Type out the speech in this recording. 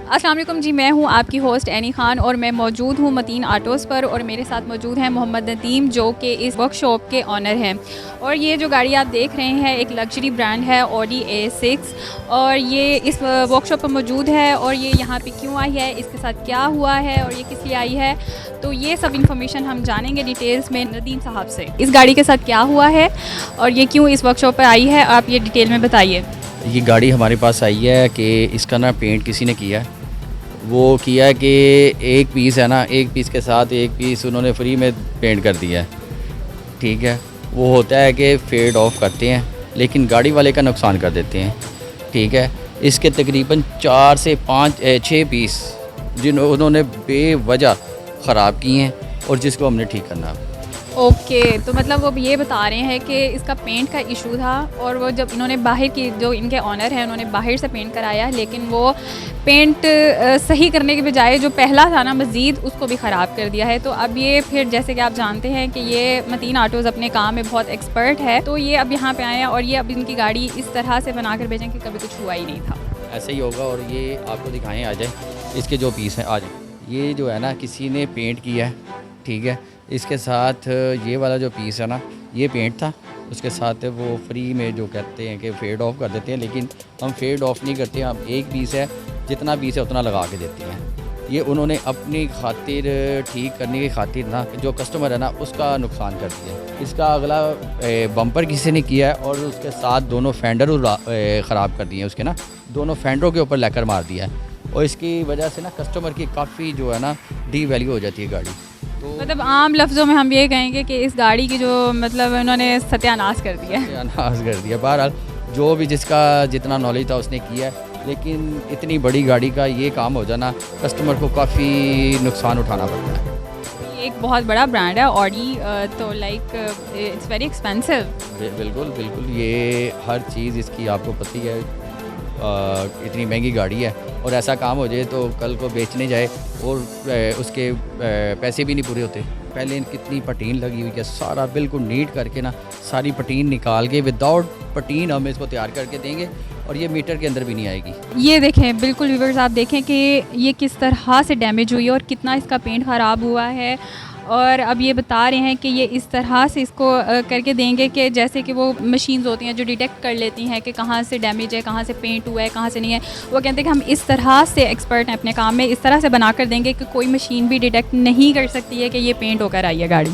अस्सलाम वालेकुम जी, मैं हूँ आपकी होस्ट एनी खान और मैं मौजूद हूँ मतीन आटोज़ पर और मेरे साथ मौजूद हैं मोहम्मद नदीम जो कि इस वर्कशॉप के ऑनर हैं। और ये जो गाड़ी आप देख रहे हैं एक लग्जरी ब्रांड है ऑडी A6 और ये इस वर्कशॉप पर मौजूद है। और ये यहाँ पे क्यों आई है, इसके साथ क्या हुआ है और ये किस लिए आई है, तो ये सब इन्फॉर्मेशन हम जानेंगे डिटेल्स में नदीम साहब से। इस गाड़ी के साथ क्या हुआ है और ये क्यों इस वर्कशॉप पर आई है, आप ये डिटेल में बताइए। ये गाड़ी हमारे पास आई है कि इसका ना पेंट किसी ने किया है। वो किया है कि एक पीस है ना, एक पीस के साथ एक पीस उन्होंने फ्री में पेंट कर दिया है। ठीक है, वो होता है कि फेड ऑफ करते हैं लेकिन गाड़ी वाले का नुकसान कर देते हैं। ठीक है, इसके तकरीबन 4 से 6 पीस उन्होंने बेवजह ख़राब किए हैं और जिसको हमने ठीक करना है। ओके तो मतलब वो ये बता रहे हैं कि इसका पेंट का इशू था और वो जब इन्होंने बाहर की जो इनके ऑनर हैं उन्होंने बाहर से पेंट कराया, लेकिन वो पेंट सही करने के बजाय जो पहला था ना मज़ीद उसको भी ख़राब कर दिया है। तो अब ये फिर जैसे कि आप जानते हैं कि ये मतीन आटोज़ अपने काम में बहुत एक्सपर्ट है, तो ये अब यहाँ पे आए हैं और ये अब इनकी गाड़ी इस तरह से बना कर भेजें कि कभी कुछ हुआ ही नहीं था। ऐसे ही होगा। और ये आपको दिखाएँ आ जाए, इसके जो पीस हैं आ जाए। ये जो है ना किसी ने पेंट किया है। ठीक है, इसके साथ ये वाला जो पीस है ना ये पेंट था, उसके साथ वो फ्री में जो कहते हैं कि फेड ऑफ कर देते हैं, लेकिन हम फेड ऑफ नहीं करते। हम एक पीस है, जितना पीस है उतना लगा के देते हैं। ये उन्होंने अपनी खातिर ठीक करने की खातिर ना जो कस्टमर है ना उसका नुकसान कर दिया। इसका अगला बम्पर किसी ने किया है और उसके साथ दोनों फेंडर ख़राब कर दिए हैं। उसके ना दोनों फेंडरों के ऊपर लेकर मार दिया है और इसकी वजह से ना कस्टमर की काफ़ी जो है ना डी वैल्यू हो जाती है गाड़ी। तो मतलब आम लफ्ज़ों में हम ये कहेंगे कि इस गाड़ी की जो मतलब उन्होंने सत्यानाश कर दिया है। सत्यानाश कर दिया। बहरहाल जो भी जिसका जितना नॉलेज था उसने किया है, लेकिन इतनी बड़ी गाड़ी का ये काम हो जाना कस्टमर को काफ़ी नुकसान उठाना पड़ता है। ये एक बहुत बड़ा ब्रांड है ऑडी, तो लाइक इट्स वेरी एक्सपेंसिव। बिल्कुल बिल्कुल, ये हर चीज़ इसकी आपको पता ही है। इतनी महंगी गाड़ी है और ऐसा काम हो जाए तो कल को बेचने जाए और उसके पैसे भी नहीं पूरे होते। पहले कितनी पटीन लगी हुई है, सारा बिल्कुल नीट करके ना सारी पटीन निकाल के विदाउट पटीन हम इसको तैयार करके देंगे और ये मीटर के अंदर भी नहीं आएगी। ये देखें बिल्कुल व्यूअर्स, आप देखें कि ये किस तरह से डैमेज हुई है और कितना इसका पेंट ख़राब हुआ है। और अब ये बता रहे हैं कि ये इस तरह से इसको करके देंगे कि जैसे कि वो मशीन्स होती हैं जो डिटेक्ट कर लेती हैं कि कहाँ से डैमेज है, कहाँ से पेंट हुआ है, कहाँ से नहीं है। वो कहते हैं कि हम इस तरह से एक्सपर्ट हैं अपने काम में, इस तरह से बना कर देंगे कि कोई मशीन भी डिटेक्ट नहीं कर सकती है कि ये पेंट होकर आई है गाड़ी।